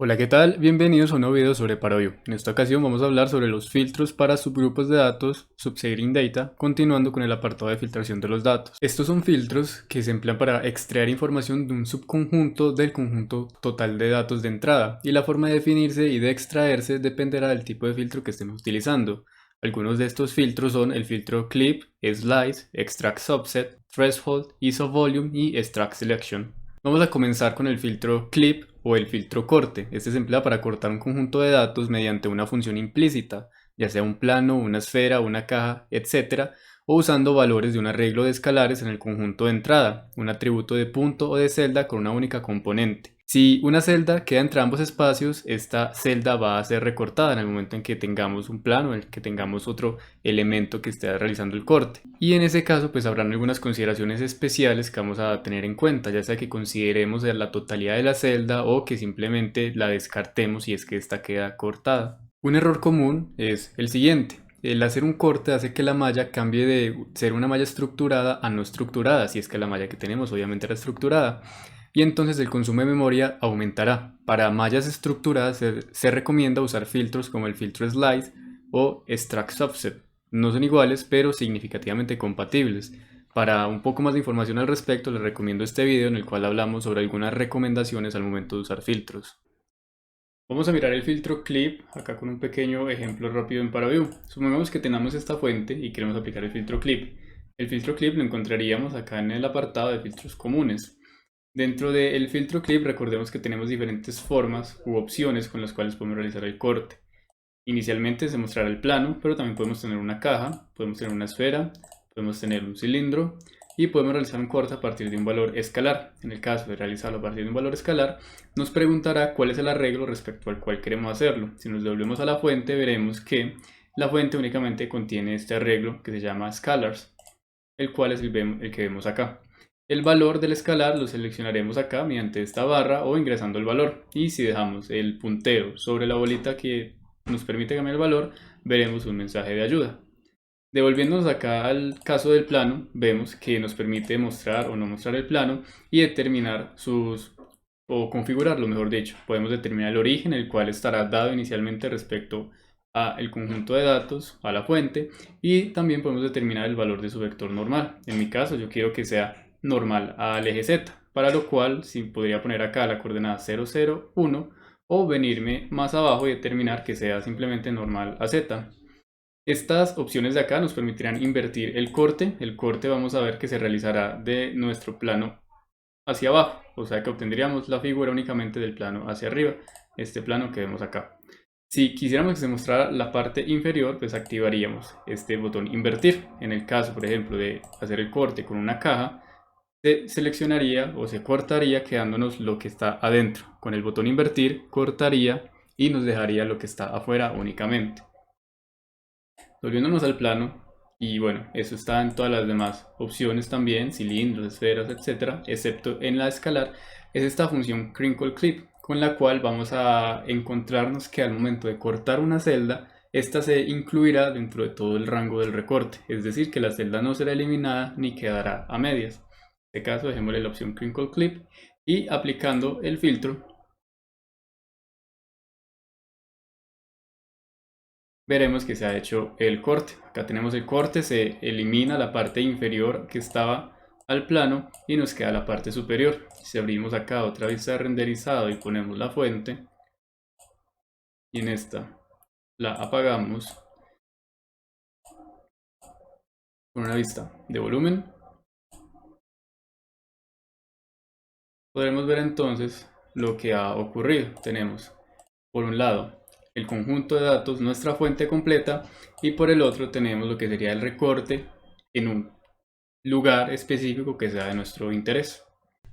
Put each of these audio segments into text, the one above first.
Hola, ¿qué tal? Bienvenidos a un nuevo video sobre Paraview. En esta ocasión vamos a hablar sobre los filtros para subgrupos de datos, Subsegring Data, continuando con el apartado de filtración de los datos. Estos son filtros que se emplean para extraer información de un subconjunto del conjunto total de datos de entrada, y la forma de definirse y de extraerse dependerá del tipo de filtro que estemos utilizando. Algunos de estos filtros son el filtro Clip, Slice, Extract Subset, Threshold, ISOVolume y Extract Selection. Vamos a comenzar con el filtro clip o el filtro corte. Este se emplea para cortar un conjunto de datos mediante una función implícita, ya sea un plano, una esfera, una caja, etc., o usando valores de un arreglo de escalares en el conjunto de entrada, un atributo de punto o de celda con una única componente. Si una celda queda entre ambos espacios, esta celda va a ser recortada en el momento en que tengamos un plano, en el que tengamos otro elemento que esté realizando el corte. Y en ese caso, pues habrán algunas consideraciones especiales que vamos a tener en cuenta, ya sea que consideremos la totalidad de la celda o que simplemente la descartemos si es que esta queda cortada. Un error común es el siguiente. El hacer un corte hace que la malla cambie de ser una malla estructurada a no estructurada, si es que la malla que tenemos obviamente era estructurada, y entonces el consumo de memoria aumentará. Para mallas estructuradas se recomienda usar filtros como el filtro Slice o Extract Subset. No son iguales, pero significativamente compatibles. Para un poco más de información al respecto, les recomiendo este video en el cual hablamos sobre algunas recomendaciones al momento de usar filtros. Vamos a mirar el filtro clip acá con un pequeño ejemplo rápido en Paraview. Supongamos que tenemos esta fuente y queremos aplicar el filtro clip. El filtro clip lo encontraríamos acá en el apartado de filtros comunes. Dentro del filtro clip recordemos que tenemos diferentes formas u opciones con las cuales podemos realizar el corte. Inicialmente se mostrará el plano, pero también podemos tener una caja, podemos tener una esfera, podemos tener un cilindro y podemos realizar un corte a partir de un valor escalar. En el caso de realizarlo a partir de un valor escalar, nos preguntará cuál es el arreglo respecto al cual queremos hacerlo. Si nos devolvemos a la fuente, veremos que la fuente únicamente contiene este arreglo que se llama scalars, el cual es el que vemos acá. El valor del escalar lo seleccionaremos acá mediante esta barra o ingresando el valor, y si dejamos el puntero sobre la bolita que nos permite cambiar el valor, veremos un mensaje de ayuda. Devolviéndonos acá al caso del plano, vemos que nos permite mostrar o no mostrar el plano y determinar o configurarlo, mejor dicho. Podemos determinar el origen, el cual estará dado inicialmente respecto al conjunto de datos, a la fuente, y también podemos determinar el valor de su vector normal. En mi caso, yo quiero que sea normal al eje Z, para lo cual sí podría poner acá la coordenada 0, 0, 1, o venirme más abajo y determinar que sea simplemente normal a Z. Estas opciones de acá nos permitirán invertir el corte. El corte vamos a ver que se realizará de nuestro plano hacia abajo, o sea que obtendríamos la figura únicamente del plano hacia arriba, este plano que vemos acá. Si quisiéramos que se mostrara la parte inferior, pues activaríamos este botón invertir. En el caso, por ejemplo, de hacer el corte con una caja, se seleccionaría o se cortaría quedándonos lo que está adentro. Con el botón invertir cortaría y nos dejaría lo que está afuera únicamente. Volviéndonos al plano, y bueno, eso está en todas las demás opciones también, cilindros, esferas, etcétera, excepto en la de escalar, es esta función crinkle clip, con la cual vamos a encontrarnos que al momento de cortar una celda, esta se incluirá dentro de todo el rango del recorte, es decir, que la celda no será eliminada ni quedará a medias. En este caso, dejémosle la opción crinkle clip y aplicando el filtro, veremos que se ha hecho el corte. Acá tenemos el corte, se elimina la parte inferior que estaba al plano y nos queda la parte superior. Si abrimos acá otra vista de renderizado y ponemos la fuente, y en esta la apagamos con una vista de volumen, podremos ver entonces lo que ha ocurrido. Tenemos por un lado el conjunto de datos, nuestra fuente completa, y por el otro tenemos lo que sería el recorte en un lugar específico que sea de nuestro interés.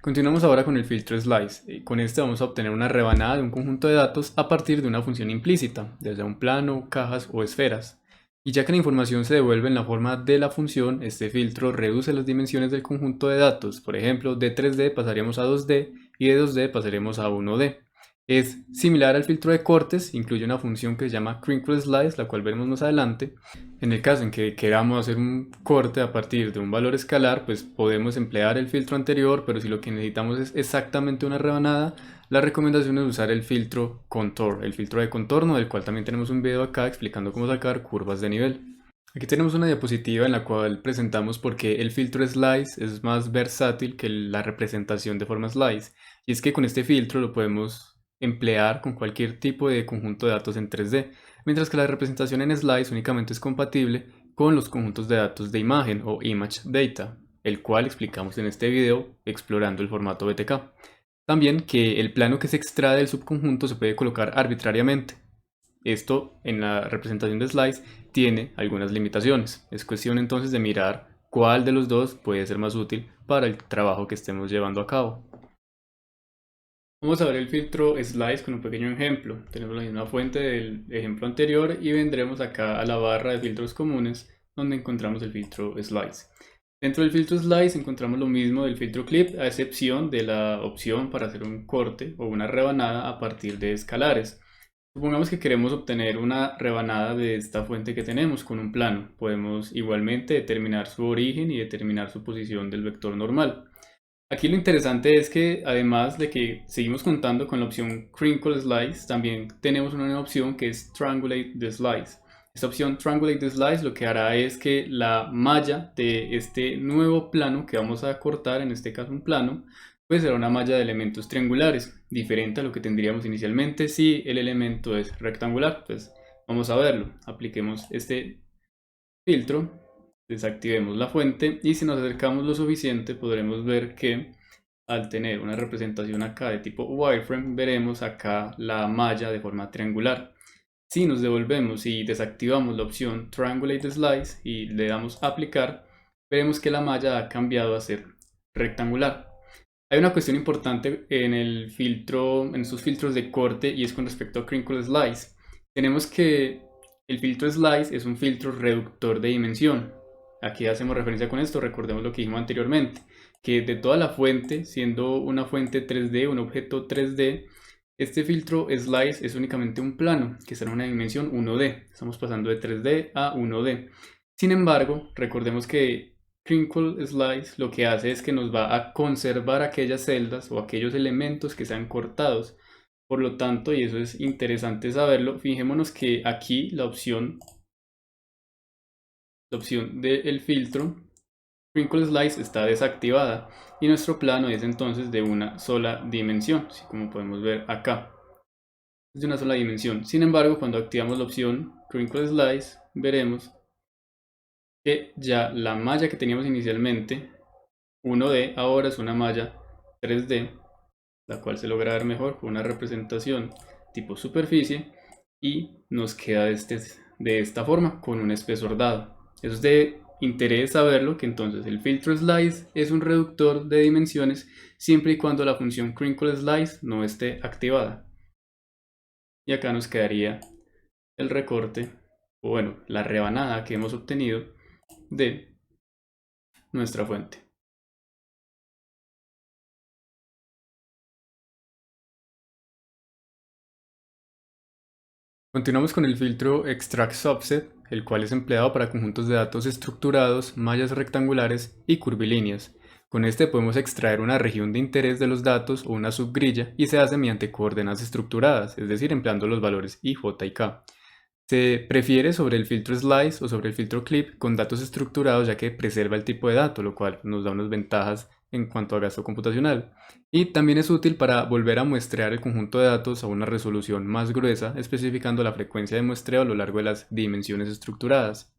Continuamos ahora con el filtro Slice. Con este vamos a obtener una rebanada de un conjunto de datos a partir de una función implícita, desde un plano, cajas o esferas. Y ya que la información se devuelve en la forma de la función, este filtro reduce las dimensiones del conjunto de datos. Por ejemplo, de 3D pasaríamos a 2D y de 2D pasaremos a 1D. Es similar al filtro de cortes, incluye una función que se llama Crinkle Slice, la cual veremos más adelante. En el caso en que queramos hacer un corte a partir de un valor escalar, pues podemos emplear el filtro anterior, pero si lo que necesitamos es exactamente una rebanada, la recomendación es usar el filtro Contour, el filtro de contorno, del cual también tenemos un video acá explicando cómo sacar curvas de nivel. Aquí tenemos una diapositiva en la cual presentamos por qué el filtro Slice es más versátil que la representación de forma Slice. Y es que con este filtro lo podemos emplear con cualquier tipo de conjunto de datos en 3D, mientras que la representación en Slice únicamente es compatible con los conjuntos de datos de imagen o Image Data, el cual explicamos en este video explorando el formato BTK. También que el plano que se extrae del subconjunto se puede colocar arbitrariamente. Esto en la representación de slice tiene algunas limitaciones. Es cuestión entonces de mirar cuál de los dos puede ser más útil para el trabajo que estemos llevando a cabo. Vamos a ver el filtro slice con un pequeño ejemplo. Tenemos la misma fuente del ejemplo anterior y vendremos acá a la barra de filtros comunes donde encontramos el filtro slice. Dentro del filtro slice encontramos lo mismo del filtro clip, a excepción de la opción para hacer un corte o una rebanada a partir de escalares. Supongamos que queremos obtener una rebanada de esta fuente que tenemos con un plano. Podemos igualmente determinar su origen y determinar su posición del vector normal. Aquí lo interesante es que además de que seguimos contando con la opción Crinkle Slice, también tenemos una nueva opción que es Triangulate the Slice. Esta opción Triangulate the Slice lo que hará es que la malla de este nuevo plano que vamos a cortar, en este caso un plano, pues será una malla de elementos triangulares, diferente a lo que tendríamos inicialmente si el elemento es rectangular. Pues vamos a verlo. Apliquemos este filtro, desactivemos la fuente y si nos acercamos lo suficiente podremos ver que al tener una representación acá de tipo wireframe veremos acá la malla de forma triangular. Si nos devolvemos y desactivamos la opción Triangulate Slice y le damos aplicar, veremos que la malla ha cambiado a ser rectangular. Hay una cuestión importante en el filtro, en estos filtros de corte, y es con respecto a Crinkle Slice. Tenemos que el filtro Slice es un filtro reductor de dimensión. Aquí hacemos referencia con esto, recordemos lo que dijimos anteriormente, que de toda la fuente, siendo una fuente 3D, un objeto 3D, este filtro Slice es únicamente un plano, que será una dimensión 1D. Estamos pasando de 3D a 1D. Sin embargo, recordemos que Crinkle Slice lo que hace es que nos va a conservar aquellas celdas o aquellos elementos que sean cortados. Por lo tanto, y eso es interesante saberlo, fijémonos que aquí la opción del filtro Crinkle Slice está desactivada y nuestro plano es entonces de una sola dimensión, así como podemos ver acá. Es de una sola dimensión. Sin embargo, cuando activamos la opción Crinkle Slice, veremos que ya la malla que teníamos inicialmente 1D ahora es una malla 3D, la cual se logra ver mejor con una representación tipo superficie y nos queda de esta forma con un espesor dado. Eso es de interés saberlo, que entonces el filtro slice es un reductor de dimensiones siempre y cuando la función Crinkle Slice no esté activada. Y acá nos quedaría el recorte, o bueno, la rebanada que hemos obtenido de nuestra fuente. Continuamos con el filtro Extract Subset, el cual es empleado para conjuntos de datos estructurados, mallas rectangulares y curvilíneas. Con este podemos extraer una región de interés de los datos o una subgrilla y se hace mediante coordenadas estructuradas, es decir, empleando los valores i, j y k. Se prefiere sobre el filtro Slice o sobre el filtro Clip con datos estructurados ya que preserva el tipo de dato, lo cual nos da unas ventajas en cuanto a gasto computacional. Y también es útil para volver a muestrear el conjunto de datos a una resolución más gruesa, especificando la frecuencia de muestreo a lo largo de las dimensiones estructuradas.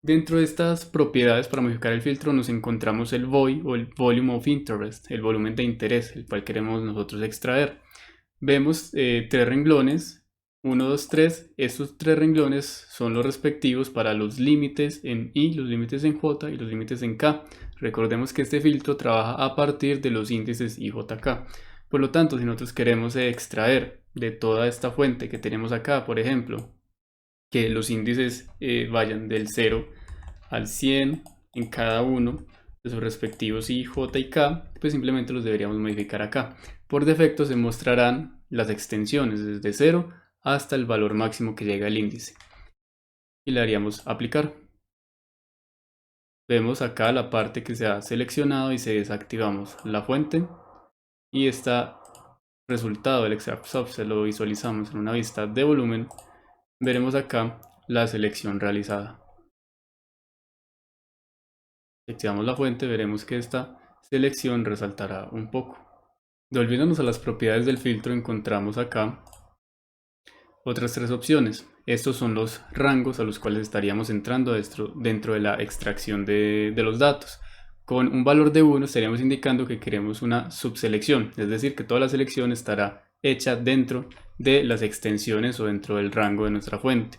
Dentro de estas propiedades para modificar el filtro nos encontramos el VOI o el Volume of Interest, el volumen de interés, el cual queremos nosotros extraer. Vemos tres renglones, 1, 2, 3. Estos tres renglones son los respectivos para los límites en I, los límites en J y los límites en K. Recordemos que este filtro trabaja a partir de los índices I, J, K. Por lo tanto, si nosotros queremos extraer de toda esta fuente que tenemos acá, por ejemplo, que los índices vayan del 0 al 100 en cada uno de sus respectivos I, J y K, pues simplemente los deberíamos modificar acá. por defecto se mostrarán las extensiones desde 0 hasta el valor máximo que llega el índice. Y le haríamos aplicar. Vemos acá la parte que se ha seleccionado y se desactivamos la fuente y está resultado del extract sub se lo visualizamos en una vista de volumen. Veremos acá la selección realizada. Si activamos la fuente, veremos que esta selección resaltará un poco. Volviéndonos a las propiedades del filtro, encontramos acá otras tres opciones. Estos son los rangos a los cuales estaríamos entrando dentro de la extracción de los datos. Con un valor de 1 estaríamos indicando que queremos una subselección, es decir, que toda la selección estará hecha dentro de las extensiones o dentro del rango de nuestra fuente.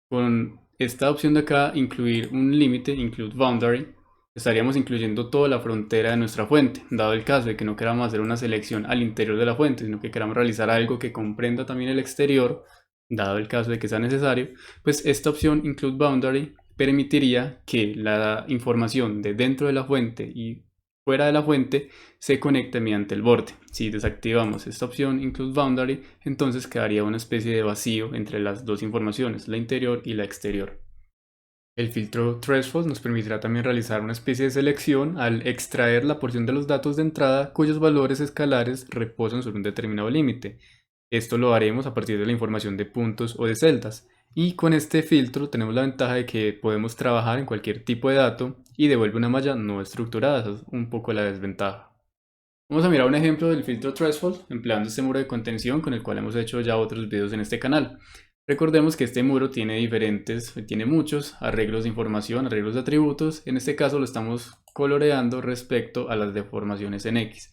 Con esta opción de acá, incluir un límite, include boundary, estaríamos incluyendo toda la frontera de nuestra fuente, dado el caso de que no queramos hacer una selección al interior de la fuente, sino que queramos realizar algo que comprenda también el exterior, dado el caso de que sea necesario, pues esta opción include boundary permitiría que la información de dentro de la fuente y fuera de la fuente se conecte mediante el borde. Si desactivamos esta opción include boundary, entonces quedaría una especie de vacío entre las dos informaciones, la interior y la exterior. El filtro threshold nos permitirá también realizar una especie de selección al extraer la porción de los datos de entrada cuyos valores escalares reposan sobre un determinado límite. Esto lo haremos a partir de la información de puntos o de celdas. Y con este filtro tenemos la ventaja de que podemos trabajar en cualquier tipo de dato y devuelve una malla no estructurada. Esa es un poco la desventaja. Vamos a mirar un ejemplo del filtro threshold empleando este muro de contención con el cual hemos hecho ya otros videos en este canal. Recordemos que este muro tiene muchos arreglos de información, arreglos de atributos. En este caso lo estamos coloreando respecto a las deformaciones en X.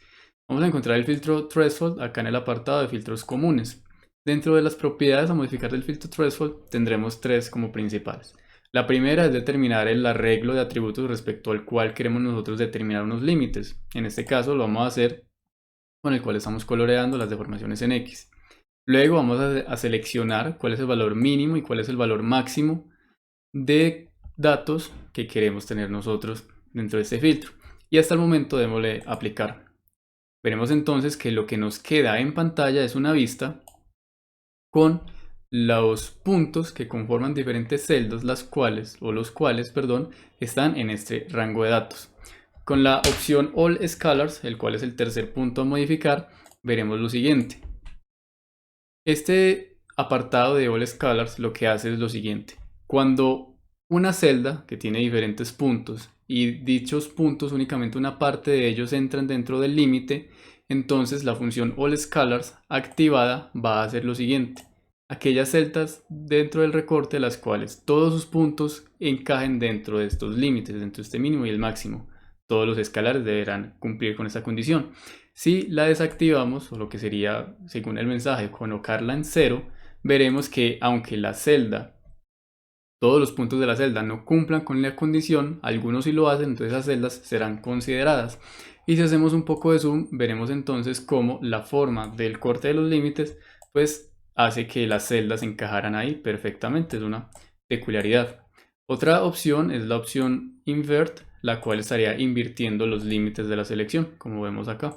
Vamos a encontrar el filtro threshold acá en el apartado de filtros comunes. Dentro de las propiedades a modificar del filtro threshold tendremos tres como principales. La primera es determinar el arreglo de atributos respecto al cual queremos nosotros determinar unos límites. En este caso lo vamos a hacer con el cual estamos coloreando las deformaciones en X. Luego vamos a seleccionar cuál es el valor mínimo y cuál es el valor máximo de datos que queremos tener nosotros dentro de este filtro. Y hasta el momento démosle aplicar. Veremos entonces que lo que nos queda en pantalla es una vista con los puntos que conforman diferentes celdas, los cuales están en este rango de datos. Con la opción All Scalars, el cual es el tercer punto a modificar, veremos lo siguiente. Este apartado de All Scalars lo que hace es lo siguiente. Cuando una celda que tiene diferentes puntos y dichos puntos únicamente una parte de ellos entran dentro del límite, entonces la función All Scalars activada va a hacer lo siguiente. Aquellas celdas dentro del recorte las cuales todos sus puntos encajen dentro de estos límites, dentro de este mínimo y el máximo. Todos los escalares deberán cumplir con esta condición. Si la desactivamos, o lo que sería, según el mensaje, colocarla en 0, veremos que aunque la celda, todos los puntos de la celda no cumplan con la condición, algunos sí lo hacen, entonces esas celdas serán consideradas. Y si hacemos un poco de zoom, veremos entonces cómo la forma del corte de los límites, pues hace que las celdas encajaran ahí perfectamente, es una peculiaridad. Otra opción es la opción Invert, la cual estaría invirtiendo los límites de la selección, como vemos acá.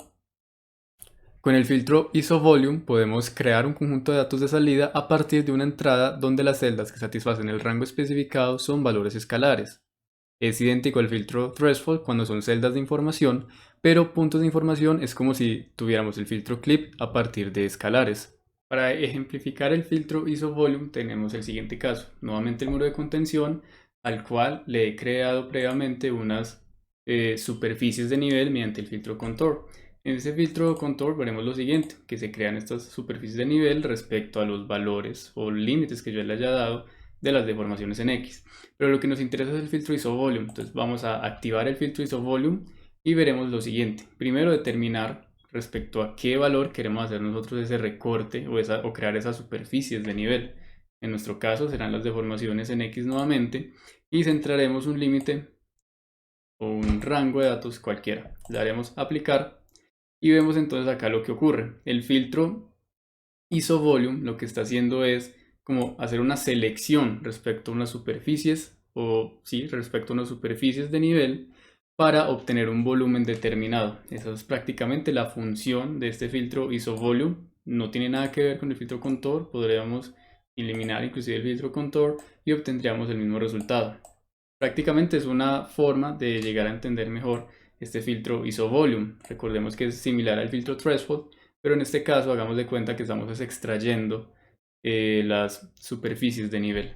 Con el filtro IsoVolume podemos crear un conjunto de datos de salida a partir de una entrada donde las celdas que satisfacen el rango especificado son valores escalares. Es idéntico al filtro Threshold cuando son celdas de información, pero puntos de información es como si tuviéramos el filtro Clip a partir de escalares. Para ejemplificar el filtro IsoVolume tenemos el siguiente caso. Nuevamente el muro de contención al cual le he creado previamente unas superficies de nivel mediante el filtro Contour. En este filtro Contour veremos lo siguiente, que se crean estas superficies de nivel respecto a los valores o límites que yo le haya dado de las deformaciones en X. Pero lo que nos interesa es el filtro IsoVolume, entonces vamos a activar el filtro IsoVolume y veremos lo siguiente. Primero determinar respecto a qué valor queremos hacer nosotros ese recorte o crear esas superficies de nivel. En nuestro caso serán las deformaciones en X nuevamente y centraremos un límite o un rango de datos cualquiera. Le daremos aplicar y vemos entonces acá lo que ocurre. El filtro IsoVolume lo que está haciendo es como hacer una selección respecto a unas superficies respecto a unas superficies de nivel, para obtener un volumen determinado. Esa es prácticamente la función de este filtro ISOVolume. No tiene nada que ver con el filtro contour. Podríamos eliminar inclusive el filtro contour y obtendríamos el mismo resultado. Prácticamente es una forma de llegar a entender mejor este filtro ISOVolume. Recordemos que es similar al filtro threshold, pero en este caso hagamos de cuenta que estamos extrayendo las superficies de nivel.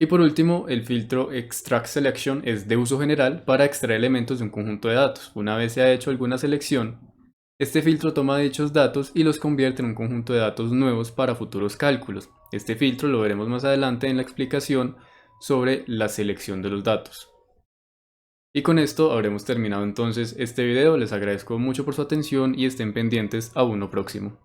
Y por último, el filtro Extract Selection es de uso general para extraer elementos de un conjunto de datos. Una vez se ha hecho alguna selección, este filtro toma dichos datos y los convierte en un conjunto de datos nuevos para futuros cálculos. Este filtro lo veremos más adelante en la explicación sobre la selección de los datos. Y con esto habremos terminado entonces este video. Les agradezco mucho por su atención y estén pendientes a uno próximo.